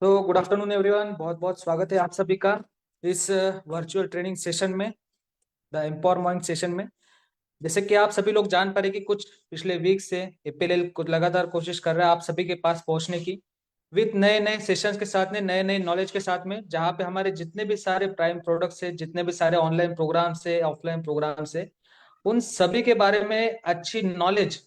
तो good afternoon everyone, बहुत बहुत स्वागत है आप सभी का इस वर्चुअल ट्रेनिंग सेशन में, द एम्पावर माइंड सेशन में। जैसे कि आप सभी लोग जान पा रहे कि कुछ पिछले वीक से एपीएलएल कुछ लगातार कोशिश कर रहा है आप सभी के पास पहुंचने की, विथ नए नए सेशंस के साथ में, नए नए नॉलेज के साथ में, जहाँ पे हमारे जितने भी सारे प्राइम प्रोडक्ट्स है, जितने भी सारे ऑनलाइन प्रोग्राम्स है, ऑफलाइन प्रोग्राम्स है, उन सभी के बारे में अच्छी नॉलेज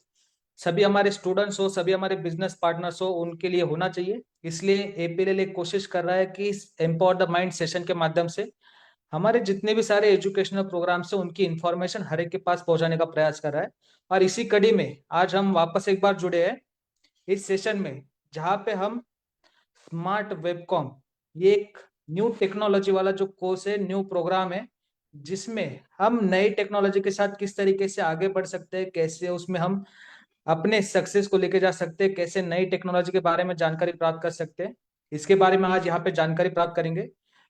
सभी हमारे स्टूडेंट्स हो, सभी हमारे बिजनेस पार्टनर्स हो, उनके लिए होना चाहिए। इसलिए एपीएलएल एक कोशिश कर रहा है कि इस एम्पावर द माइंड सेशन के माध्यम से हमारे जितने भी सारे एजुकेशनल प्रोग्राम्स है उनकी इंफॉर्मेशन हर एक के पास पहुंचाने का प्रयास कर रहा है। और इसी कड़ी में आज हम वापस एक बार जुड़े हैं इस सेशन में, जहाँ पे हम स्मार्ट वेबकॉम, ये एक न्यू टेक्नोलॉजी वाला जो कोर्स है, न्यू प्रोग्राम है, जिसमें हम नई टेक्नोलॉजी के साथ किस तरीके से आगे बढ़ सकते हैं, कैसे उसमें हम अपने सक्सेस को लेके जा सकते हैं, कैसे नई टेक्नोलॉजी के बारे में जानकारी प्राप्त कर सकते हैं, इसके बारे में आज यहाँ पे जानकारी प्राप्त करेंगे।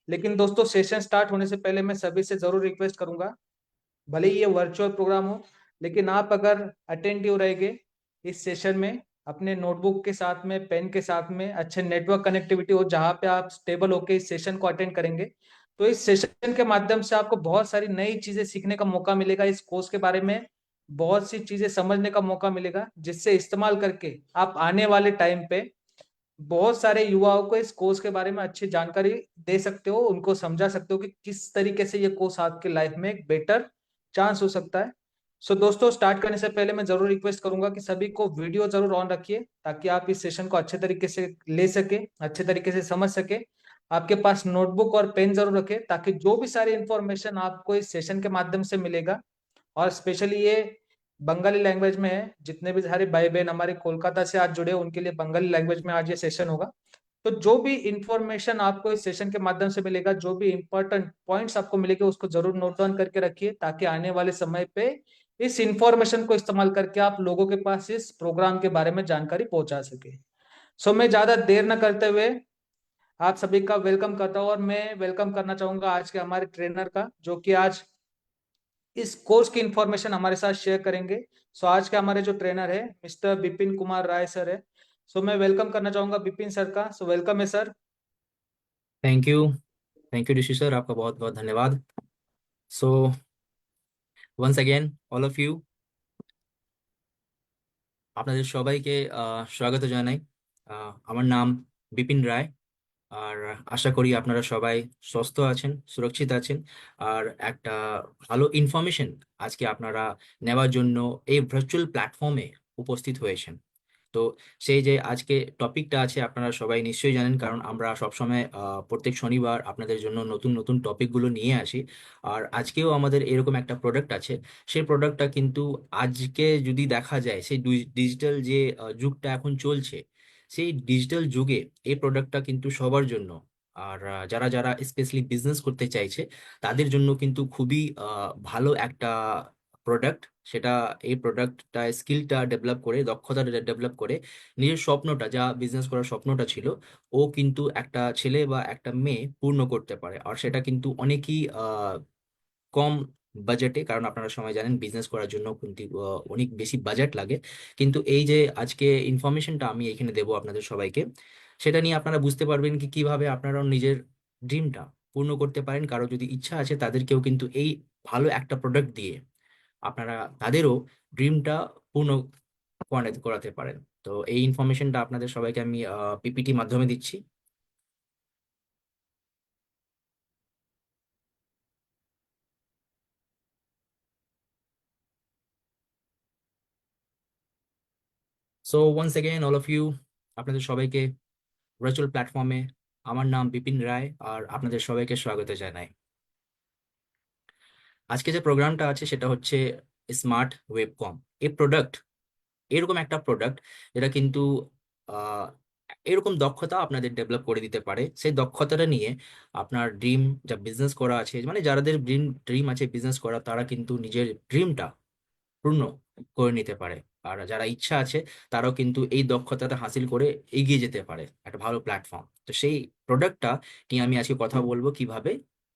लेकिन दोस्तों, सेशन स्टार्ट होने से पहले मैं सभी से जरूर रिक्वेस्ट करूंगा, भले ही ये वर्चुअल प्रोग्राम हो, लेकिन आप अगर अटेंटिव रहेंगे इस सेशन में, अपने नोटबुक के साथ में, पेन के साथ में, अच्छे नेटवर्क कनेक्टिविटी हो जहाँ पे आप स्टेबल होकर इस सेशन को अटेंड करेंगे, तो इस सेशन के माध्यम से आपको बहुत सारी नई चीजें सीखने का मौका मिलेगा, इस कोर्स के बारे में बहुत सी चीजें समझने का मौका मिलेगा, जिससे इस्तेमाल करके आप आने वाले टाइम पे बहुत सारे युवाओं को इस कोर्स के बारे में अच्छी जानकारी दे सकते हो, उनको समझा सकते हो कि किस तरीके से ये कोर्स आपके लाइफ में एक बेटर चांस हो सकता है। सो दोस्तों, स्टार्ट करने से पहले मैं जरूर रिक्वेस्ट करूंगा कि सभी को वीडियो जरूर ऑन रखिए, ताकि आप इस सेशन को अच्छे तरीके से ले सके, अच्छे तरीके से समझ सके। आपके पास नोटबुक और पेन जरूर रखें, ताकि जो भी सारी इंफॉर्मेशन आपको इस सेशन के माध्यम से मिलेगा, और स्पेशली ये बंगाली लैंग्वेज में है, जितने भी सारे भाई बहन हमारे कोलकाता से आज जुड़े हैं, उनके लिए बंगाली लैंग्वेज में आज ये सेशन होगा। तो जो भी इंफॉर्मेशन आपको इस सेशन के माध्यम से मिलेगा, जो भी इंपॉर्टेंट पॉइंट्स आपको मिलेंगे, उसको जरूर नोट डाउन करके रखिए, ताकि आने वाले समय पे इस इंफॉर्मेशन को इस्तेमाल करके आप लोगों के पास इस प्रोग्राम के बारे में जानकारी पहुंचा सके। सो मैं ज्यादा देर न करते हुए आप सभी का वेलकम करता हूँ, और मैं वेलकम करना चाहूंगा आज के हमारे ट्रेनर का, जो कि आज इस कोर्स की इंफॉर्मेशन हमारे साथ शेयर करेंगे। सो आज के हमारे जो ट्रेनर है मिस्टर बिपिन कुमार राय सर है। सो मैं वेलकम करना चाहूंगा बिपिन सर का। सो वेलकम है sir. Thank you. Thank you Rishi sir, आपका बहुत बहुत धन्यवाद। So once again all of you, আপনাদের সবাইকে স্বাগত জানাই। আমার নাম বিপিন রায়। আর আশা করি আপনারা সবাই সুস্থ আছেন, সুরক্ষিত আছেন। আর একটা ভালো ইনফরমেশন আজকে আপনারা নেওয়ার জন্য এই ভার্চুয়াল প্ল্যাটফর্মে উপস্থিত হয়েছেন। তো সেই যে আজকে টপিকটা আছে আপনারা সবাই নিশ্চয়ই জানেন, কারণ আমরা সবসময় প্রত্যেক শনিবার আপনাদের জন্য নতুন নতুন টপিকগুলো নিয়ে আসি। আর আজকেও আমাদের এরকম একটা প্রোডাক্ট আছে। সেই প্রোডাক্টটা কিন্তু আজকে যদি দেখা যায়, সেই ডিজিটাল যে যুগটা এখন চলছে, সেই ডিজিটাল যুগে এই প্রোডাক্টটা কিন্তু সবার জন্য। আর যারা যারা স্পেশালি বিজনেস করতে চাইছে তাদের জন্য কিন্তু খুবই ভালো একটা প্রোডাক্ট সেটা। এই প্রোডাক্টটা স্কিলটা ডেভেলপ করে, দক্ষতাটা ডেভেলপ করে নিজের স্বপ্নটা, যা বিজনেস করার স্বপ্নটা ছিল, ও কিন্তু একটা ছেলে বা একটা মেয়ে পূর্ণ করতে পারে। আর সেটা কিন্তু অনেকই কম বাজেটে, কারণ আপনারা সময় জানেন বিজনেস করার জন্য কিন্তু অনেক বেশি বাজেট লাগে। কিন্তু এই যে আজকে ইনফরমেশনটা আমি এখানে দেবো আপনাদের সবাইকে, সেটা নিয়ে আপনারা বুঝতে পারবেন কি কিভাবে আপনারা নিজের ড্রিমটা পূর্ণ করতে পারেন। কারো যদি ইচ্ছা আছে তাদেরকেও কিন্তু এই ভালো একটা প্রোডাক্ট দিয়ে আপনারা তাদেরও ড্রিমটা পূর্ণ করাতে পারেন। তো এই ইনফরমেশনটা আপনাদের সবাইকে আমি পিপিটি মাধ্যমে দিচ্ছি। So once again all of you, আপনাদের সবাইকে ভার্চুয়াল প্ল্যাটফর্মে আমার নাম বিপিন রায়, আর আপনাদের সবাইকে স্বাগত জানাই। আজকে যে প্রোগ্রামটা আছে সেটা হচ্ছে স্মার্ট ওয়েবকম। এই প্রোডাক্ট এরকম একটা প্রোডাক্ট যেটা কিন্তু আহ, এরকম দক্ষতা আপনাদের ডেভেলপ করে দিতে পারে। সেই দক্ষতাটা নিয়ে আপনার ড্রিম যা বিজনেস করা আছে, মানে যাদের ড্রিম ড্রিম আছে বিজনেস করা, তারা কিন্তু নিজের ড্রিমটা পূর্ণ করে নিতে পারে। আর যারা ইচ্ছা আছে তারাও কিন্তু এই দক্ষতাটা হাসিল করে এগিয়ে যেতে পারে একটা ভালো প্ল্যাটফর্ম। তো সেই প্রোডাক্টটা নিয়ে আমি আজকে কথা বলবো, কিভাবে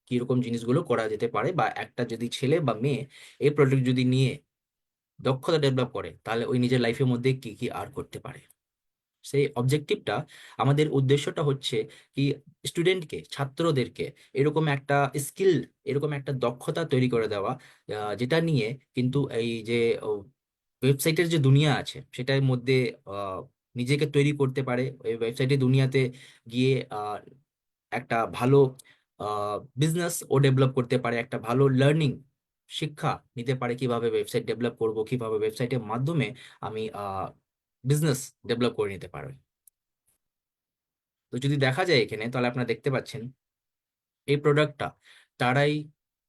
কিরকম জিনিসগুলো করা যেতে পারে, বা একটা যদি ছেলে বা মেয়ে এই প্রোডাক্ট যদি নিয়ে দক্ষতা ডেভেলপ করে, তাহলে ওই নিজের লাইফের মধ্যে কি কি আর করতে পারে। সেই অবজেক্টিভটা, আমাদের উদ্দেশ্যটা হচ্ছে কি, স্টুডেন্টকে, ছাত্রদেরকে এরকম একটা স্কিল, এরকম একটা দক্ষতা তৈরি করে দেওয়া, যেটা নিয়ে কিন্তু এই যে ওয়েবসাইটের যে দুনিয়া আছে সেটার মধ্যে আহ, নিজেকে তৈরি করতে পারে, ওই ওয়েবসাইটের দুনিয়াতে গিয়ে একটা ভালো বিজনেস ও ডেভেলপ করতে পারে, একটা ভালো লার্নিং শিক্ষা নিতে পারে, কিভাবে ওয়েবসাইট ডেভেলপ করব, কিভাবে ওয়েবসাইটের মাধ্যমে আমি বিজনেস ডেভেলপ করে নিতে পারি। তো যদি দেখা যায় এখানে, তাহলে আপনারা দেখতে পাচ্ছেন এই প্রোডাক্টটা তারাই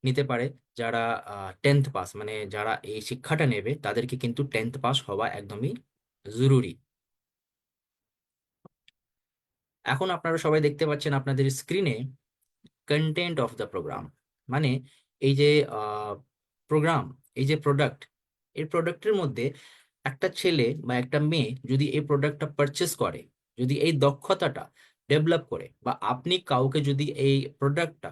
নিতে পারে যারা 10th পাস, মানে যারা এই শিক্ষাটা নেবে তাদেরকে কিন্তু 10th পাস হওয়া একদমই জরুরি। এখন আপনারা সবাই দেখতে পাচ্ছেন আপনাদের স্ক্রিনে কন্টেন্ট অফ দ্য প্রোগ্রাম, মানে এই যে প্রোগ্রাম, এই যে প্রোডাক্ট, এই প্রোডাক্টের মধ্যে একটা ছেলে বা একটা মেয়ে যদি এই প্রোডাক্টটা পারচেস করে, যদি এই দক্ষতাটা ডেভেলপ করে, বা আপনি কাউকে যদি এই প্রোডাক্টটা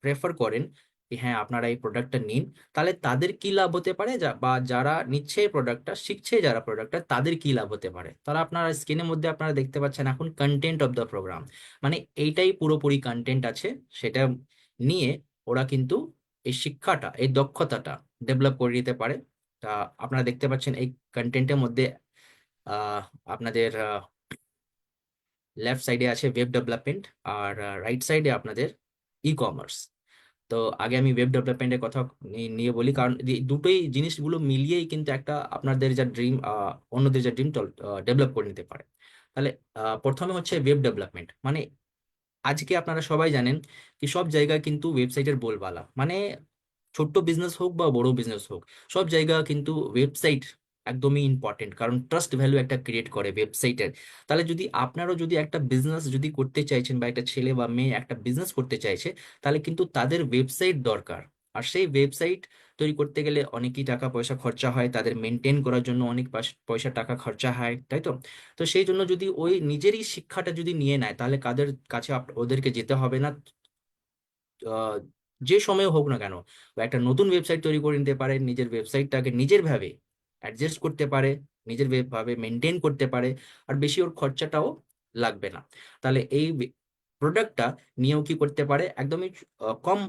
প্রেফার করেন যে হ্যাঁ আপনারা এই প্রোডাক্টটা নিন, তাহলে তাদের কি লাভ হতে পারে, বা যারা নিচ্ছে এই প্রোডাক্টটা, শিখছে যারা প্রোডাক্টটা, তাদের কি লাভ হতে পারে। তাহলে আপনারা স্ক্রিনের মধ্যে আপনারা দেখতে পাচ্ছেন এখন কন্টেন্ট অফ দ্য প্রোগ্রাম, মানে এইটাই পুরোপুরি কন্টেন্ট আছে, সেটা নিয়ে ওরা কিন্তু এই শিক্ষাটা, এই দক্ষতাটা ডেভেলপ করে নিতে পারে। তা আপনারা দেখতে পাচ্ছেন এই কন্টেন্টের মধ্যে আহ, আপনাদের লেফট সাইডে আছে ওয়েব ডেভেলপমেন্ট, আর রাইট সাইডে আপনাদের ই কমার্স। তো আগে আমি ওয়েব ডেভেলপমেন্টের কথা নিয়ে বলি, কারণ এই দুটোই জিনিসগুলো মিলিয়েই কিন্তু একটা আপনাদের যা ড্রিম, অন্যদের যা ড্রিম ডেভেলপ করে নিতে পারে। তাহলে প্রথমে হচ্ছে ওয়েব ডেভেলপমেন্ট, মানে আজকে আপনারা সবাই জানেন কি সব জায়গায় কিন্তু ওয়েবসাইটের বোলবালা, মানে ছোট্ট বিজনেস হোক বা বড় বিজনেস হোক, সব জায়গা কিন্তু ওয়েবসাইট একদমই ইম্পর্টেন্ট, কারণ ট্রাস্ট ভ্যালু একটা ক্রিয়েট করে ওয়েবসাইটের। তাহলে যদি আপনারও যদি একটা বিজনেস যদি করতে চাইছেন, বা একটা ছেলে বা মেয়ে একটা বিজনেস করতে চাইছে, তাহলে কিন্তু তাদের ওয়েবসাইট দরকার। আর সেই ওয়েবসাইট তৈরি করতে গেলে অনেকই টাকা পয়সা খরচা হয়, তাদের মেনটেন করার জন্য অনেক পয়সা টাকা খরচা হয়, তাই তো? তো সেই জন্য যদি ওই নিজেরই শিক্ষাটা যদি নিয়ে নেয়, তাহলে কাদের কাছে ওদেরকে যেতে হবে না, আহ, যে সময় হোক না কেন, বা একটা নতুন ওয়েবসাইট তৈরি করে নিতে পারে, নিজের ওয়েবসাইটটাকে নিজের ভাবে অ্যাডজাস্ট করতে পারে, নিজের ভাবে মেনটেন করতে পারে, আর বেশি ওর খরচাটাও লাগবে না। তাহলে এই প্রোডাক্টটা নিয়েও কি করতে পারে, একদমই কম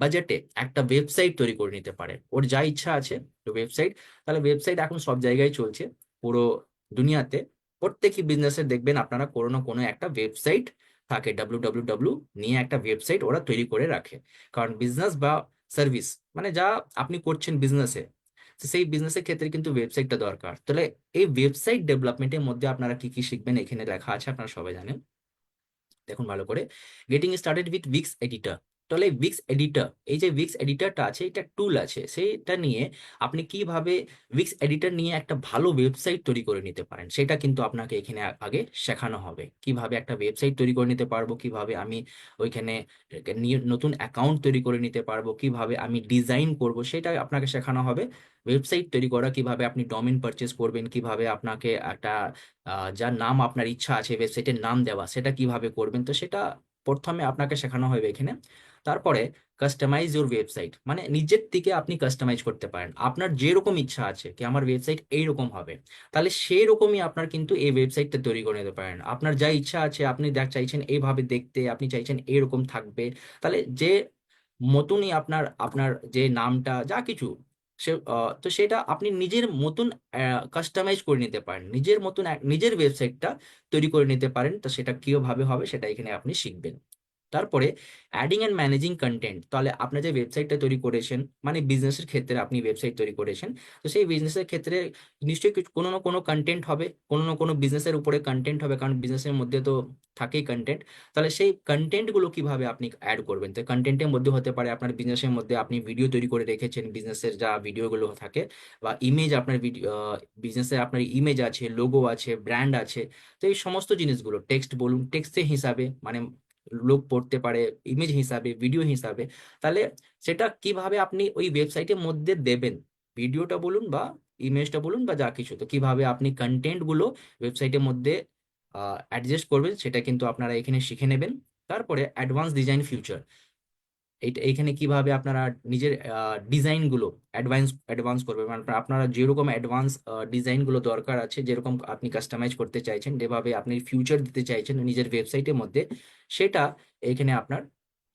বাজেটে একটা ওয়েবসাইট তৈরি করে নিতে পারে, ওর যা ইচ্ছা আছে ওয়েবসাইট। তাহলে ওয়েবসাইট এখন সব জায়গায় চলছে, পুরো দুনিয়াতে প্রত্যেকই বিজনেসের দেখবেন আপনারা কোনো না কোনো একটা ওয়েবসাইট থাকে, ডাব্লিউ নিয়ে একটা ওয়েবসাইট ওরা তৈরি করে রাখে। কারণ বিজনেস বা সার্ভিস, মানে যা আপনি করছেন বিজনেসে, সেই বিজনেসের ক্ষেত্রে কিন্তু ওয়েবসাইটটা দরকার। তাহলে এই ওয়েবসাইট ডেভেলপমেন্টের মধ্যে আপনারা কি কি শিখবেন এখানে লেখা আছে, আপনারা সবাই জানেন। দেখুন ভালো করে, getting started with weeks editor. তাহলে উইক্স এডিটর, এই যে উইক্স এডিটরটা আছে, এটা টুল আছে, সেটা নিয়ে আপনি কিভাবে উইক্স এডিটর নিয়ে একটা ভালো ওয়েবসাইট তৈরি করে নিতে পারেন, সেটা কিন্তু আপনাকে এখানে আগে শেখানো হবে। কিভাবে একটা ওয়েবসাইট তৈরি করে নিতে পারবো, কিভাবে আমি ওইখানে নতুন অ্যাকাউন্ট তৈরি করে নিতে পারবো, কিভাবে আমি ডিজাইন করব, সেটা আপনাকে শেখানো হবে। ওয়েবসাইট তৈরি করা, কিভাবে আপনি ডোমেন পারচেজ করবেন, কিভাবে আপনাকে একটা যার নাম আপনার ইচ্ছা আছে ওয়েবসাইটের নাম দেওয়া, সেটা কিভাবে করবেন, তো সেটা প্রথমে আপনাকে শেখানো হবে এখানে। তারপরে কাস্টমাইজ ইউর ওয়েবসাইট, মানে নিজের থেকে আপনি কাস্টমাইজ করতে পারেন, আপনার যেরকম ইচ্ছা আছে কি আমার ওয়েবসাইট এইরকম হবে, তাহলে সেই রকমই আপনার কিন্তু এই ওয়েবসাইটটা তৈরি করে নিতে পারেন। আপনার যা ইচ্ছা আছে, আপনি চাইছেন এইভাবে দেখতে, আপনি চাইছেন এইরকম থাকবে, তাহলে যে মতনই আপনার আপনার যে নামটা যা কিছু, সে তো সেটা আপনি নিজের মতন কাস্টমাইজ করে নিতে পারেন, নিজের মতন নিজের ওয়েবসাইটটা তৈরি করে নিতে পারেন। তো সেটা কিভাবে হবে সেটা এখানে আপনি শিখবেন। তারপরে অ্যাডিং অ্যান্ড ম্যানেজিং কন্টেন্ট, তাহলে আপনি যে ওয়েবসাইটটা তৈরি করেছেন, মানে বিজনেসের ক্ষেত্রে আপনি ওয়েবসাইট তৈরি করেছেন, তো সেই বিজনেসের ক্ষেত্রে নিশ্চয়ই কোনো না কোনো কন্টেন্ট হবে, কোনো না কোনো বিজনেসের উপরে কন্টেন্ট হবে, কারণ বিজনেসের মধ্যে তো থাকেই কন্টেন্ট। তাহলে সেই কন্টেন্টগুলো কিভাবে আপনি অ্যাড করবেন, তো কন্টেন্টের মধ্যে হতে পারে আপনার বিজনেসের মধ্যে আপনি ভিডিও তৈরি করে রেখেছেন, বিজনেসের যা ভিডিওগুলো থাকে, বা ইমেজ, আপনার ভিডিও বিজনেসের আপনার ইমেজ আছে, লোগো আছে, ব্র্যান্ড আছে, তো এই সমস্ত জিনিসগুলো টেক্সট বলুন, টেক্সটের হিসাবে, মানে লোক পড়তে পারে, ইমেজ হিসাবে, ভিডিও হিসাবে, তাহলে সেটা কিভাবে আপনি ওই ওয়েবসাইটের মধ্যে দেবেন, ভিডিওটা বলুন বা ইমেজটা বলুন বা যা কিছু, তো কিভাবে আপনি কন্টেন্ট গুলো ওয়েবসাইটের মধ্যে অ্যাডজাস্ট করবেন, সেটা কিন্তু আপনারা এখানে শিখে নেবেন। তারপরে অ্যাডভান্স ডিজাইন ফিউচার, এইখানে কিভাবে আপনারা নিজের ডিজাইনগুলো অ্যাডভান্স করবেন, মানে আপনারা যেরকম অ্যাডভান্স ডিজাইনগুলো দরকার আছে, যেরকম আপনি কাস্টমাইজ করতে চাইছেন, যেভাবে আপনি ফিউচার দিতে চাইছেন নিজের ওয়েবসাইটের মধ্যে, সেটা এইখানে আপনার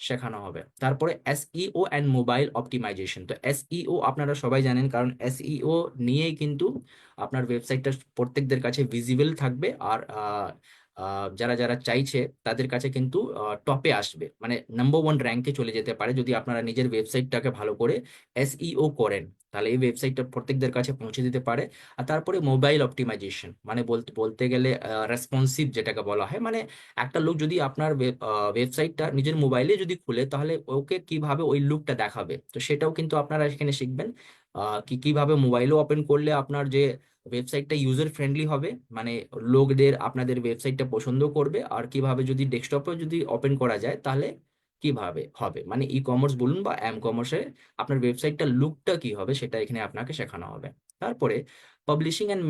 শেখানো হবে। তারপরে এসইও অ্যান্ড মোবাইল অপটিমাইজেশন। তো এসইও আপনারা সবাই জানেন, কারণ এসইও নিয়েই কিন্তু আপনার ওয়েবসাইটটা প্রত্যেকদের কাছে ভিজিবল থাকবে, আর যারা যারা চাইছে তাদের কাছে কিন্তু টপে আসবে, মানে নাম্বার 1 র্যাঙ্কে চলে যেতে পারে যদি আপনারা নিজের ওয়েবসাইটটাকে ভালো করে এসইও করেন, তাহলে এই ওয়েবসাইটটা প্রত্যেকদের কাছে পৌঁছে দিতে পারে। আর তারপরে মোবাইল অপটিমাইজেশন, মানে বলতে বলতে গেলে রেসপন্সিভ যেটাকে বলা হয়, মানে একটা লোক যদি আপনার ওয়েবসাইটটা নিজের মোবাইলে যদি খুলে, তাহলে ওকে কিভাবে ওই লুকটা দেখাবে, তো সেটাও কিন্তু আপনারা এখানে শিখবেন। কিভাবে মোবাইলও ওপেন করলে আপনার যে ওয়েবসাইটটা ইউজার ফ্রেন্ডলি হবে, মানে লোকদের আপনাদের ওয়েবসাইটটা পছন্দ করবে, আর কিভাবে যদি ডেস্কটপে যদি ওপেন করা যায় তাহলে কিভাবে হবে, মানে ই কমার্স বলুন বা এম কমার্সে আপনার ওয়েবসাইটটার লুকটা কি হবে সেটা এখানে আপনাকে শেখানো হবে। তারপরে publishing and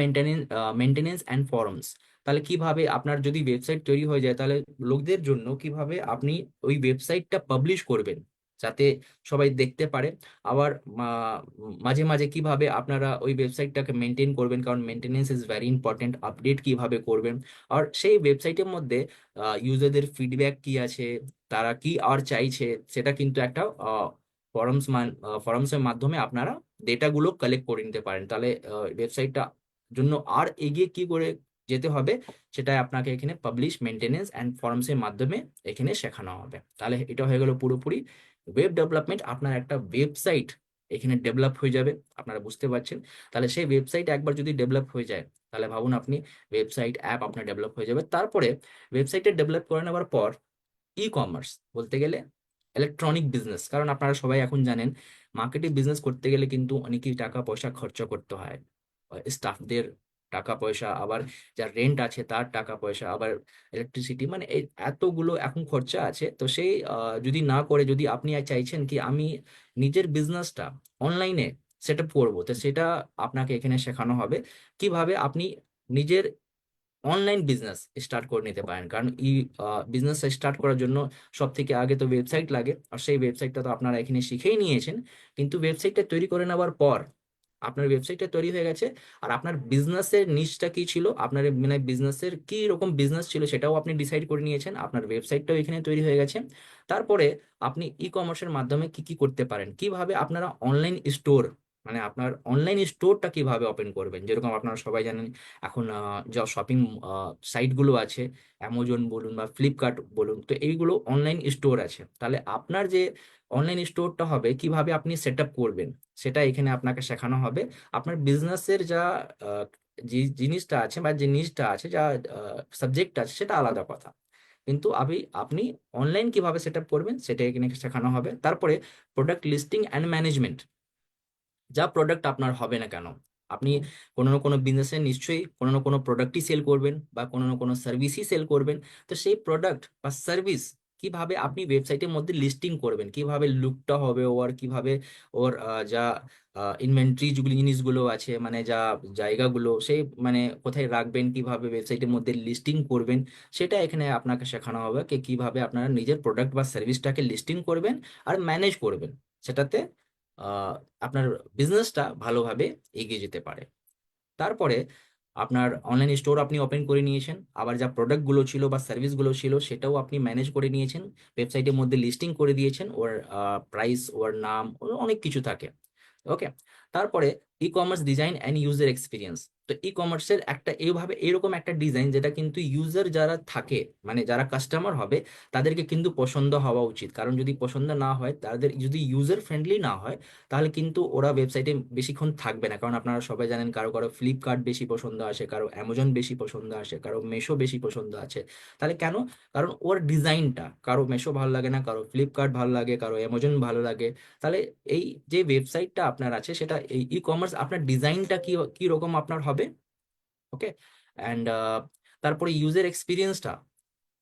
maintenance and forms, তাহলে কিভাবে আপনার যদি ওয়েবসাইট তৈরি হয়ে যায়, তাহলে লোকদের জন্য কিভাবে আপনি ওই ওয়েবসাইটটা পাবলিশ করবেন যাতে সবাই দেখতে পারে। আবার মাঝে মাঝে কিভাবে আপনারা ওই ওয়েবসাইটটাকে মেনটেন করবেন, কারণ maintenance is very important, update কিভাবে করবেন, আর সেই ওয়েবসাইটের মধ্যে ইউজারদের ফিডব্যাক কি আছে, তারা কি আর চাইছে, সেটা কিন্তু একটা ফরমসের মাধ্যমে আপনারা ডেটাগুলো কালেক্ট করে নিতে পারেন। তাহলে ওয়েবসাইটটা জন্য আর এগিয়ে কি করে যেতে হবে, সেটা আপনাকে এখানে পাবলিশ, মেনটেনেন্স অ্যান্ড ফরমসের মাধ্যমে এখানে শেখানো হবে। তাহলে এটা হয়ে গেল পুরোপুরি ওয়েব ডেভেলপমেন্ট। আপনার একটা ওয়েবসাইট এখানে ডেভেলপ হয়ে যাবে, আপনারা বুঝতে পারছেন। তাহলে সেই ওয়েবসাইট একবার যদি ডেভেলপ হয়ে যায়, তাহলে ভাবুন আপনি ওয়েবসাইট অ্যাপ আপনার ডেভেলপ হয়ে যাবে। তারপরে ওয়েবসাইটে ডেভেলপ করে নেওয়ার পর ই কমার্স বলতে গেলে ইলেকট্রনিক বিজনেস, কারণ আপনারা সবাই এখন জানেন মার্কেটিং বিজনেস করতে গেলে কিন্তু অনেকই টাকা পয়সা খরচা করতে হয়, স্টাফদের টাকা পয়সা, আবার যার রেন্ট আছে তার টাকা পয়সা, আবার ইলেকট্রিসিটি, মানে এই এতগুলো এখন খরচা আছে। তো সেই যদি না করে, যদি আপনি চাইছেন কি আমি নিজের বিজনেসটা অনলাইনে সেট আপ করবো, তো সেটা আপনাকে এখানে শেখানো হবে কিভাবে আপনি নিজের অনলাইন বিজনেস স্টার্ট করে নিতে পারেন। কারণ এই বিজনেস স্টার্ট করার জন্য সব থেকে আগে তো ওয়েবসাইট লাগে, আর সেই ওয়েবসাইটটা তো আপনারা এখানে শিখেই নিয়েছেন। কিন্তু ওয়েবসাইটটা তৈরি করে নেওয়ার পর আপনার ওয়েবসাইটটা তৈরি হয়ে গেছে, আর আপনার বিজনেসের নিশটা কি ছিল, আপনার মানে বিজনেসের কি রকম বিজনেস ছিল সেটাও আপনি ডিসাইড করে নিয়েছেন, আপনার ওয়েবসাইটটাও এখানে তৈরি হয়ে গেছে। তারপরে আপনি ই কমার্সের মাধ্যমে কি কি করতে পারেন, কিভাবে আপনারা অনলাইন স্টোর, মানে আপনার অনলাইন স্টোরটা কিভাবে ওপেন করবেন, যেরকম আপনারা সবাই জানেন এখন যা শপিং সাইটগুলো আছে, অ্যামাজন বলুন বা ফ্লিপকার্ট বলুন, তো এইগুলো অনলাইন স্টোর আছে। তাহলে আপনার যে অনলাইন স্টোরটা হবে কিভাবে আপনি সেট আপ করবেন, সেটা এখানে আপনাকে শেখানো হবে। আপনার বিজনেসের যা আহ, যে জিনিসটা আছে বা যে নিশটা আছে, যা সাবজেক্ট আছে, সেটা আলাদা কথা, কিন্তু আপনি অনলাইন কিভাবে সেট আপ করবেন সেটা এখানে শেখানো হবে। তারপরে প্রোডাক্ট লিস্টিং অ্যান্ড ম্যানেজমেন্ট, যা প্রোডাক্ট আপনার হবে না কেন, আপনি কোনো না কোনো বিজনেসে নিশ্চয়ই কোনো না কোনো প্রোডাক্টই সেল করবেন বা কোনো না কোনো সার্ভিসই সেল করবেন। তো সেই প্রোডাক্ট বা সার্ভিস কিভাবে আপনি ওয়েবসাইটের মধ্যে লিস্টিং করবেন, কিভাবে লুকটা হবে ওর, কিভাবে ওর যা ইনভেন্টরি যেগুলি জিনিসগুলো আছে, মানে যা জায়গাগুলো সেই মানে কোথায় রাখবেন, কিভাবে ওয়েবসাইটের মধ্যে লিস্টিং করবেন, সেটা এখানে আপনাকে শেখানো হবে কিভাবে আপনারা নিজের প্রোডাক্ট বা সার্ভিসটাকে লিস্টিং করবেন আর ম্যানেজ করবেন, সেটাতে আহ, আপনার বিজনেসটা ভালোভাবে এগিয়ে যেতে পারে। তারপরে আপনার অনলাইন স্টোর আপনি ওপেন করে নিয়েছেন, আবার যা প্রোডাক্টগুলো ছিল বা সার্ভিসগুলো ছিল সেটাও আপনি ম্যানেজ করে নিয়েছেন, ওয়েবসাইটের মধ্যে লিস্টিং করে দিয়েছেন, ওর প্রাইস, ওর নাম, ওর অনেক কিছু থাকে। ওকে। তারপরে e commerce design and user experience. তো ই কমার্সের একটা এইভাবে এরকম একটা ডিজাইন যেটা কিন্তু ইউজার যারা থাকে, মানে যারা কাস্টমার হবে, তাদেরকে কিন্তু পছন্দ হওয়া উচিত। কারণ যদি পছন্দ না হয়, তাদের যদি ইউজার ফ্রেন্ডলি না হয়, তাহলে কিন্তু ওরা ওয়েবসাইটে বেশিক্ষণ থাকবে না। কারণ আপনারা সবাই জানেন কারো কারো ফ্লিপকার্ট বেশি পছন্দ আসে, কারো অ্যামাজন বেশি পছন্দ আসে, কারো মেশো বেশি পছন্দ আছে। তাহলে কেন? কারণ ওর ডিজাইনটা, কারো মেশো ভালো লাগে না, কারো ফ্লিপকার্ট ভালো লাগে, কারো অ্যামাজন ভালো লাগে। তাহলে এই যে ওয়েবসাইটটা আপনার আছে, সেটা এই ই কমার্স আপনার ডিজাইনটা কি কি রকম আপনার হবে। ওকে। অ্যান্ড তারপরে ইউজার এক্সপিরিয়েন্সটা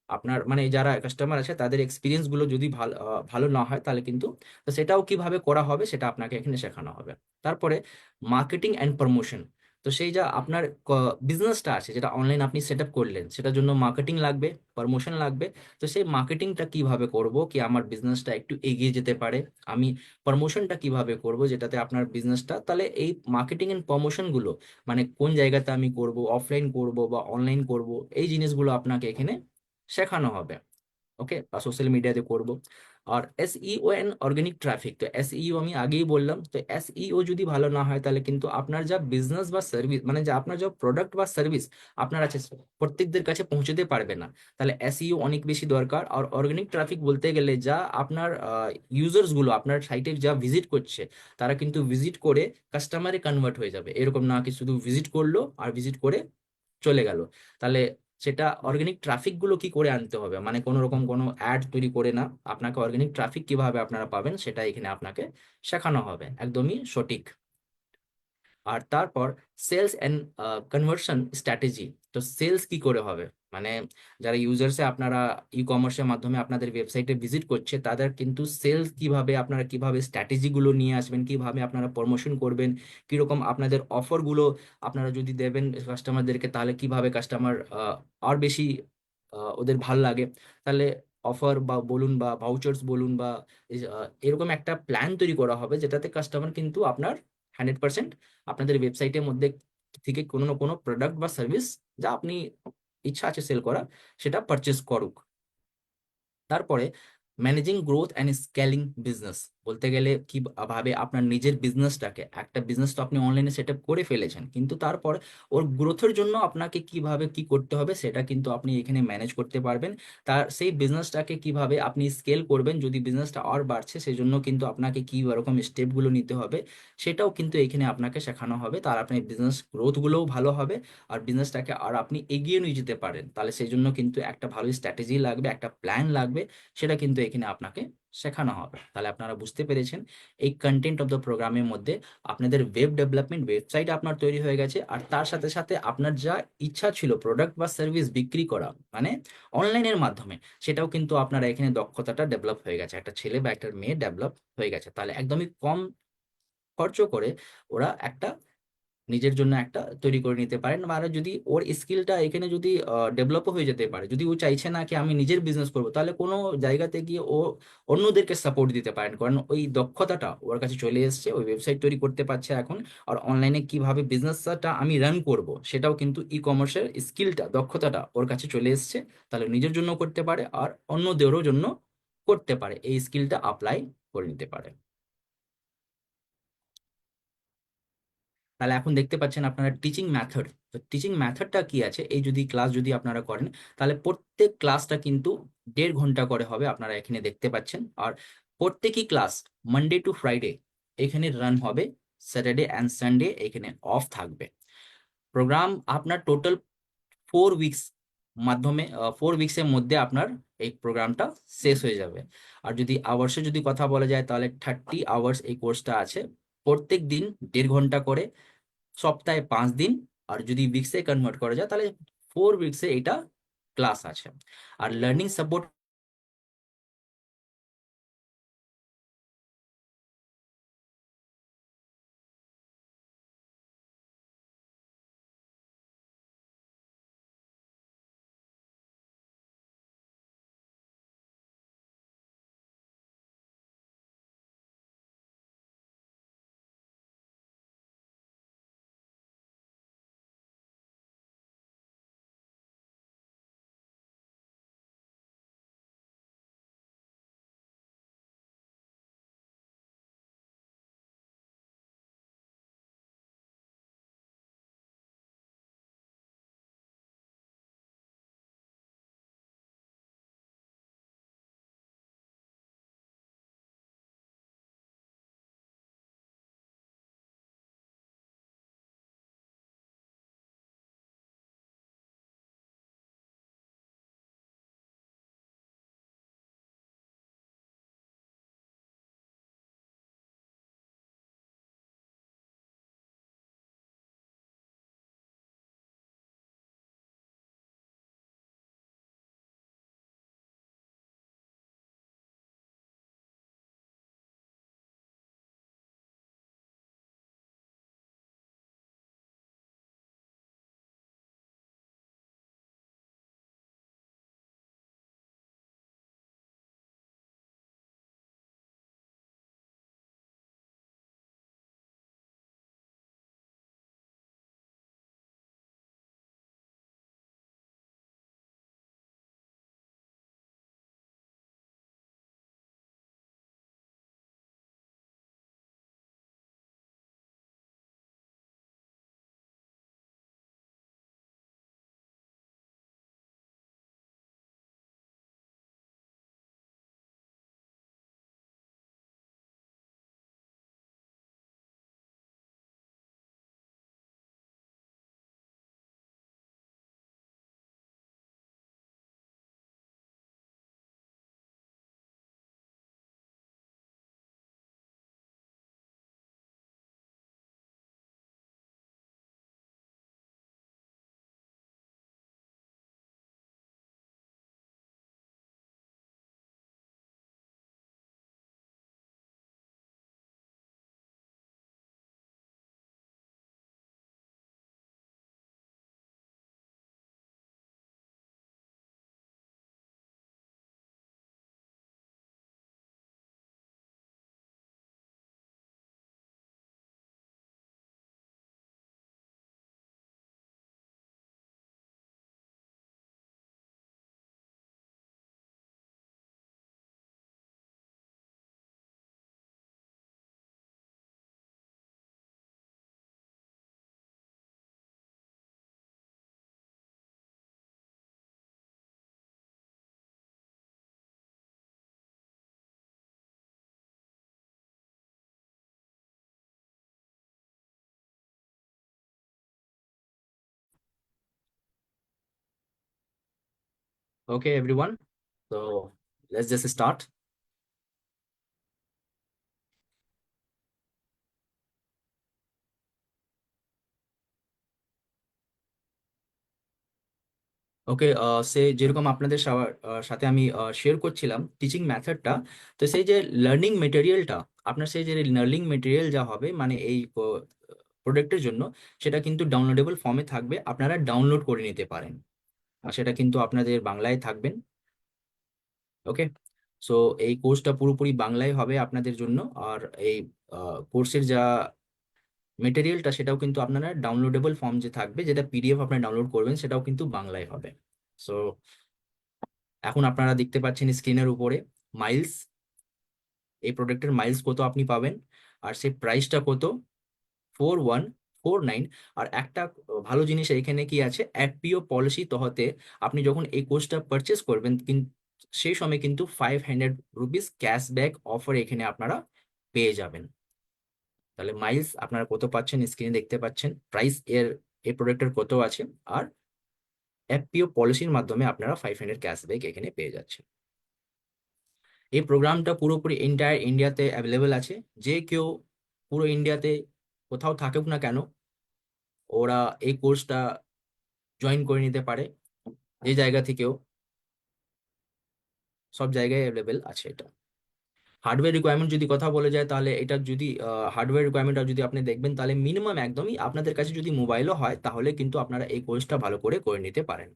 আপনার, মানে যারা কাস্টমার আছে তাদের এক্সপিরিয়েন্স গুলো যদি ভালো ভালো না হয়, তাহলে কিন্তু তো সেটাও কিভাবে করা হবে সেটা আপনাকে এখানে শেখানো হবে। তারপরে মার্কেটিং অ্যান্ড প্রমোশন। তো সেই যা আপনার বিজনেসটা আছে, যেটা অনলাইন আপনি সেট আপ করলেন, সেটার জন্য মার্কেটিং লাগবে, প্রমোশন লাগবে। তো সেই মার্কেটিংটা কিভাবে করব কি আমার বিজনেসটা একটু এগিয়ে যেতে পারে, আমি প্রমোশনটা কিভাবে করব যেটাতে আপনার বিজনেসটা, তাহলে এই মার্কেটিং এন্ড প্রমোশন গুলো মানে কোন জায়গাতে আমি করব, অফলাইন করব বা অনলাইন করব, এই জিনিসগুলো আপনাকে এখানে শেখানো হবে। ওকে, বা সোশ্যাল মিডিয়াতে করব। আর এসইও এন্ড অর্গানিক ট্রাফিক, তো এসইও আমি আগেই বললাম, তো এসইও যদি ভালো না হয় তাহলে কিন্তু আপনার যা বিজনেস বা সার্ভিস, মানে যে আপনার যা প্রোডাক্ট বা সার্ভিস আপনার আছে, প্রত্যেকদের কাছে পৌঁছতে পারবে না। তাহলে এসইও অনেক বেশি দরকার। আর অর্গানিক ট্রাফিক বলতে গেলে যা আপনার ইউজার্স গুলো আপনার সাইটে যা ভিজিট করছে, তারা কিন্তু ভিজিট করে কাস্টমারে কনভার্ট হয়ে যাবে, এরকম না কি শুধু ভিজিট করলো আর ভিজিট করে চলে গেল। তাহলে সেটা অর্গানিক ট্রাফিক গুলো কি করে আনতে হবে, মানে কোনো রকম কোনো অ্যাড তৈরি করে না, আপনাকে অর্গানিক ট্রাফিক কিভাবে আপনারা পাবেন সেটা এখানে আপনাকে শেখানো হবে, একদমই সঠিক। আর তারপর সেলস এন্ড কনভার্সন স্ট্র্যাটেজি। তো সেলস কি করে হবে, মানে যারা ইউজার্সে আপনারা ই কমার্সের মাধ্যমে আপনাদের ওয়েবসাইটে ভিজিট করছে, তাদের কিন্তু সেলস কিভাবে, আপনারা কিভাবে স্ট্র্যাটেজি গুলো নিয়ে আসবেন, কিভাবে আপনারা প্রমোশন করবেন, কিরকম আপনাদের অফার গুলো আপনারা যদি দেবেন কাস্টমারদেরকে, তাহলে কিভাবে কাস্টমার আর বেশি ওদের ভাল লাগে। তাহলে অফার বা বলুন বা ভাউচার্স বলুন বা এরকম একটা প্ল্যান তৈরি করা হবে যেটাতে কাস্টমার কিন্তু আপনার 100% আপনাদের ওয়েবসাইটের মধ্যে থেকে কোনো না কোনো প্রোডাক্ট বা সার্ভিস যা আপনি ইচ্ছা আছে সেল করা, সেটা পারচেস করুক। তারপরে managing growth and scaling business, বলতে গেলে কি ভাবে আপনার নিজের বিজনেসটাকে, একটা বিজনেস তো আপনি অনলাইনে সেট আপ করে ফেলেছেন, কিন্তু তারপর ওর গ্রোথের জন্য আপনাকে কিভাবে কি করতে হবে সেটা কিন্তু আপনি এখানে ম্যানেজ করতে পারবেন। তার সেই বিজনেসটাকে কিভাবে আপনি স্কেল করবেন, যদি বিজনেসটা আর বাড়ছে সেই জন্য কিন্তু আপনাকে কি রকম স্টেপগুলো নিতে হবে, সেটাও কিন্তু এখানে আপনাকে শেখানো হবে। তার আপনার বিজনেস গ্রোথগুলোও ভালো হবে আর বিজনেসটাকে আর আপনি এগিয়ে নিয়ে যেতে পারেন। তাহলে সেই জন্য কিন্তু একটা ভালো স্ট্র্যাটেজি লাগবে, একটা প্ল্যান লাগবে, সেটা কিন্তু এখানে আপনাকে শেখানো হবে। তাহলে আপনারা বুঝতে পেরেছেন এই কন্টেন্ট অফ দ্য প্রোগ্রামের মধ্যে আপনাদের ওয়েব ডেভেলপমেন্ট, ওয়েবসাইট আপনার তৈরি হয়ে গেছে, আর তার সাথে সাথে আপনার যা ইচ্ছা ছিল প্রোডাক্ট বা সার্ভিস বিক্রি করা মানে অনলাইনের মাধ্যমে, সেটাও কিন্তু আপনারা এখানে দক্ষতাটা ডেভেলপ হয়ে গেছে, একটা ছেলে বা একটা মেয়ে ডেভেলপ হয়ে গেছে। তাহলে একদমই কম খরচ করে ওরা একটা নিজের জন্য একটা তৈরি করে নিতে পারেন। আর যদি ওর স্কিলটা এখানে যদি ডেভেলপও হয়ে যেতে পারে, যদি ও চাইছে না কি আমি নিজের বিজনেস করবো, তাহলে কোনো জায়গাতে গিয়ে ও অন্যদেরকে সাপোর্ট দিতে পারেন, কারণ ওই দক্ষতাটা ওর কাছে চলে এসেছে, ওই ওয়েবসাইট তৈরি করতে পারছে এখন। আর অনলাইনে কিভাবে বিজনেসটা আমি রান করব সেটাও কিন্তু ই কমার্সের স্কিলটা, দক্ষতাটা ওর কাছে চলে এসেছে। তাহলে নিজের জন্য করতে পারে আর অন্যদেরও জন্য করতে পারে, এই স্কিলটা অ্যাপ্লাই করে নিতে পারে। তাহলে এখন দেখতে পাচ্ছেন আপনারা টিচিং মেথড। তো টিচিং মেথডটা কি আছে, এই যদি ক্লাস যদি আপনারা করেন, তাহলে প্রত্যেক ক্লাসটা কিন্তু 1.5 ঘন্টা করে হবে, আপনারা এখানে দেখতে পাচ্ছেন। আর প্রত্যেকই ক্লাস মানডে টু ফ্রাইডে এখানে রান হবে, স্যাটারডে অ্যান্ড সানডে এখানে অফ থাকবে। প্রোগ্রাম আপনার টোটাল 4 উইকস মাধ্যমে, 4 উইকসের মধ্যে আপনার এই প্রোগ্রামটা শেষ হয়ে যাবে। আর যদি আওয়ার্সে যদি কথা বলা যায়, তাহলে 30 আওয়ার্স এই কোর্সটা আছে, প্রত্যেক দিন 1.5 ঘন্টা করে, সপ্তাহে 5 দিন। আর যদি উইকসে কনভার্ট করা যায় তাহলে 4 উইকসে এটা ক্লাস আছে। Are learning support Okay, everyone. So let's just start. ওকে, সে যেরকম আপনাদের সাথে আমি শেয়ার করছিলাম টিচিং মেথডটা। তো সেই যে লার্নিং মেটেরিয়ালটা, আপনার সেই যে লার্নিং মেটেরিয়াল যা হবে মানে এই প্রোডাক্টের জন্য, সেটা কিন্তু ডাউনলোডেবল ফর্মে থাকবে, আপনারা ডাউনলোড করে নিতে পারেন। আর সেটা কিন্তু আপনাদের বাংলায় থাকবেন। ওকে, সো এই কোর্সটা পুরোপুরি বাংলায় হবে আপনাদের জন্য। আর এই কোর্সের যা মেটেরিয়ালটা সেটাও কিন্তু আপনারা ডাউনলোডেবল ফর্ম যে থাকবে, যেটা পিডিএফ আপনারা ডাউনলোড করবেন, সেটাও কিন্তু বাংলায় হবে। সো এখন আপনারা দেখতে পাচ্ছেন স্ক্রিনের উপরে মাইলস, এই প্রোডাক্টের মাইলস কত আপনি পাবেন, আর সেই প্রাইসটা কত, 4149। আর একটা ভালো জিনিস এখানে কি আছে, অ্যাপিও পলিসি তহতে আপনি যখন এই কোর্সটা পারচেস করবেন সেই সময় কিন্তু 500 রুপিস ক্যাশব্যাক অফার এখানে আপনারা পেয়ে যাবেন। তাহলে মাইলস আপনারা কত পাচ্ছেন স্ক্রিনে দেখতে পাচ্ছেন, প্রাইস এই প্রোডাক্টের কত আছে, আর অ্যাপিও পলিসির মাধ্যমে আপনারা 500 ক্যাশব্যাক এখানে পেয়ে যাচ্ছেন। এই প্রোগ্রামটা পুরোপুরি এন্টায়ার ইন্ডিয়াতে অ্যাভেলেবেল আছে। যে কেউ পুরো ইন্ডিয়াতে কোথাও থাকুক না কেন, ওরা এই কোর্সটা জয়েন করে নিতে পারে। যে জায়গা থেকেও, সব জায়গায় অ্যাভেলেবেল আছে এটা। হার্ডওয়্যার রিকোয়ারমেন্ট যদি কথা বলে যায়, তাহলে এটা যদি হার্ডওয়্যার রিকোয়ারমেন্টটা যদি আপনি দেখবেন, তাহলে মিনিমাম একদমই আপনাদের কাছে যদি মোবাইলও হয়, তাহলে কিন্তু আপনারা এই কোর্সটা ভালো করে করে নিতে পারেন।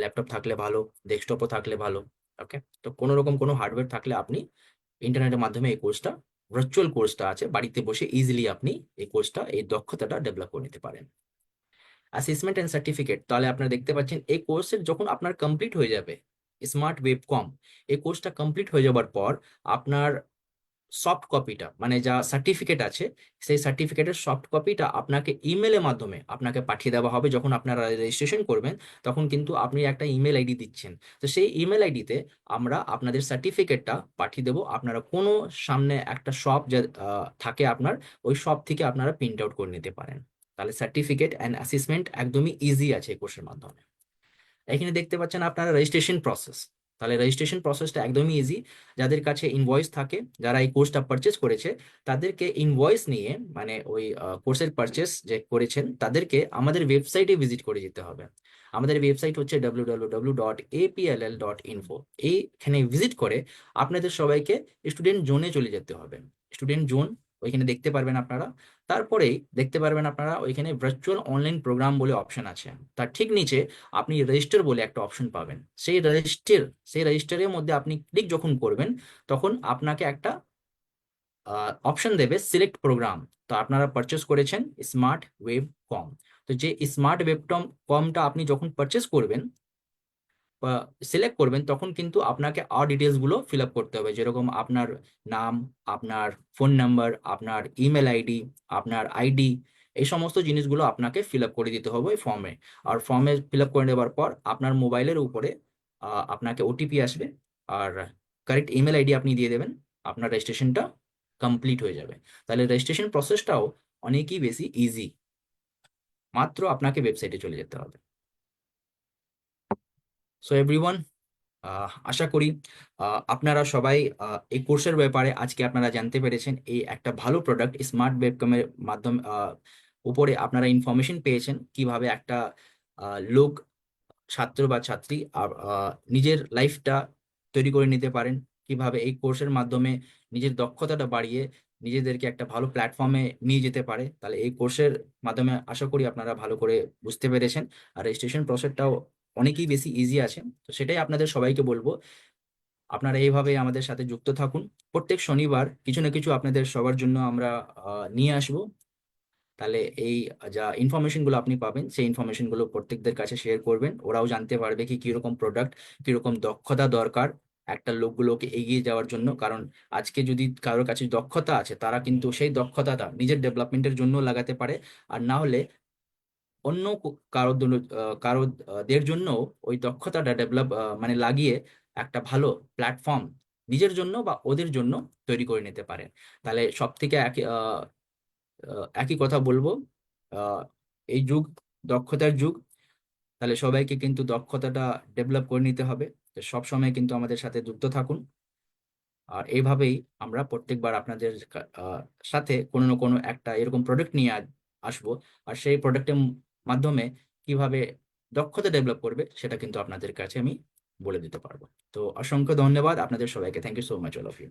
ল্যাপটপ থাকলে ভালো, ডেস্কটপও থাকলে ভালো। ওকে, তো কোনো রকম কোনো হার্ডওয়্যার থাকলে আপনি ইন্টারনেটের মাধ্যমে এই কোর্সটা, ভার্চুয়াল কোর্সটা আছে, বাড়িতে বসে ইজিলি আপনি এই কোর্সটা, এই দক্ষতাটা ডেভেলপ করে নিতে পারেন। অ্যাসেসমেন্ট এন্ড সার্টিফিকেট, তাহলে আপনারা দেখতে পাচ্ছেন এই কোর্সের যখন আপনার কমপ্লিট হয়ে যাবে, স্মার্ট ওয়েব কম এই কোর্সটা কমপ্লিট হয়ে যাবার পর আপনার সফট কপিটা মানে যা সার্টিফিকেট আছে, সেই সার্টিফিকেটের সফট কপিটা আপনাকে ইমেলের মাধ্যমে আপনাকে পাঠিয়ে দেওয়া হবে। যখন আপনারা রেজিস্ট্রেশন করবেন, তখন কিন্তু আপনি একটা ইমেল আইডি দিচ্ছেন, তো সেই ইমেল আইডিতে আমরা আপনাদের সার্টিফিকেটটা পাঠিয়ে দেবো। আপনারা কোনো সামনে একটা শপ যা থাকে আপনার, ওই শপ থেকে আপনারা প্রিন্ট আউট করে নিতে পারেন। তাহলে সার্টিফিকেট অ্যান্ড অ্যাসেসমেন্ট একদমই ইজি আছে এই কোর্সের মাধ্যমে। এখানে দেখতে পাচ্ছেন আপনারা রেজিস্ট্রেশন প্রসেস। তাহলে রেজিস্ট্রেশন প্রসেসটা একদমই ইজি। যাদের কাছে ইনভয়েস থাকে, যারা এই কোর্সটা পারচেস করেছে, তাদেরকে ইনভয়েস নিয়ে মানে ওই কোর্সের পারচেস যে করেছেন, তাদেরকে আমাদের ওয়েবসাইটে ভিজিট করে যেতে হবে। আমাদের ওয়েবসাইট হচ্ছে www.apll.info। এইখানে ভিজিট করে আপনাদের সবাইকে স্টুডেন্ট জোনে চলে যেতে হবে। স্টুডেন্ট জোন ওইখানে দেখতে পারবেন আপনারা। তারপরেই দেখতে পারবেন আপনারা ওইখানে ভার্চুয়াল অনলাইন প্রোগ্রাম বলে অপশন আছে, তার ঠিক নিচে আপনি রেজিস্টার বলে একটা অপশন পাবেন। সেই রেজিস্টারের মধ্যে আপনি ক্লিক যখন করবেন, তখন আপনাকে একটা অপশন দেবে সিলেক্ট প্রোগ্রাম। তো আপনারা পারচেস করেছেন স্মার্ট ওয়েব কম। তো যে স্মার্ট ওয়েব কমটা আপনি যখন পারচেস করবেন বা সিলেক্ট করবেন, তখন কিন্তু আপনাকে আর ডিটেলস গুলো ফিল আপ করতে হবে, যেরকম আপনার নাম, আপনার ফোন নাম্বার, আপনার ইমেল আইডি, আপনার আইডি, এই সমস্ত জিনিসগুলো আপনাকে ফিল আপ করে দিতে হবে ফর্মে। আর ফর্মে ফিল আপ করে নেবার পর আপনার মোবাইলের উপরে আপনাকে ওটিপি আসবে, আর কারেক্ট ইমেল আইডি আপনি দিয়ে দেবেন, আপনার রেজিস্ট্রেশনটা কমপ্লিট হয়ে যাবে। তাহলে রেজিস্ট্রেশন প্রসেসটাও অনেকই বেশি ইজি, মাত্র আপনাকে ওয়েবসাইটে চলে যেতে হবে। সো এভরিওয়ান, আশা করি আপনারা সবাই এই কোর্সের ব্যাপারে আজকে আপনারা জানতে পেরেছেন। এই একটা ভালো প্রোডাক্ট স্মার্ট ওয়েবকমের মাধ্যমে উপরে আপনারা ইনফরমেশন পেয়েছেন কিভাবে একটা লোক, ছাত্র বা ছাত্রী নিজের লাইফটা তৈরি করে নিতে পারেন, কিভাবে এই কোর্সের মাধ্যমে নিজের দক্ষতাটা বাড়িয়ে নিজেদেরকে একটা ভালো প্ল্যাটফর্মে নিয়ে যেতে পারে। তাহলে এই কোর্সের মাধ্যমে আশা করি আপনারা ভালো করে বুঝতে পেরেছেন। আর রেজিস্ট্রেশন প্রসেসটাও অনেকই বেশি ইজি আছে। তো সেটাই আপনাদের সবাইকে বলবো, আপনারা এইভাবে আমাদের সাথে যুক্ত থাকুন। প্রত্যেক শনিবার কিছু না কিছু আপনাদের সবার জন্য আমরা নিয়ে আসবো। তাহলে এই যা ইনফরমেশন গুলো আপনি পাবেন, সেই ইনফরমেশন গুলো প্রত্যেকদের কাছে শেয়ার করবেন, ওরাও জানতে পারবে কি কিরকম প্রোডাক্ট, কিরকম দক্ষতা দরকার একটা লোকগুলোকে এগিয়ে যাওয়ার জন্য। কারণ আজকে যদি কারোর কাছে দক্ষতা আছে, তারা কিন্তু সেই দক্ষতাটা নিজের ডেভেলপমেন্টের জন্য লাগাতে পারে। আর না হলে অন্য কারোদের জন্য ওই দক্ষতাটা ডেভেলপ মানে লাগিয়ে একটা ভালো প্ল্যাটফর্ম নিজের জন্য বা ওদের জন্য তৈরি করে নিতে পারে। তাহলে সব থেকে একই কথা বলবো, আহ, এই যুগ দক্ষতার যুগ। তাহলে সবাইকে কিন্তু দক্ষতাটা ডেভেলপ করে নিতে হবে। তো সব সময় কিন্তু আমাদের সাথে যুক্ত থাকুন। আর এইভাবেই আমরা প্রত্যেকবার আপনাদের সাথে কোনো না কোনো একটা এরকম প্রোডাক্ট নিয়ে আসবো। আর সেই প্রোডাক্টের মাধ্যমে কিভাবে দক্ষতা ডেভেলপ করবে সেটা কিন্তু আপনাদের কাছে আমি বলে দিতে পারবো। তো অসংখ্য ধন্যবাদ আপনাদের সবাইকে। Thank you so much all of you.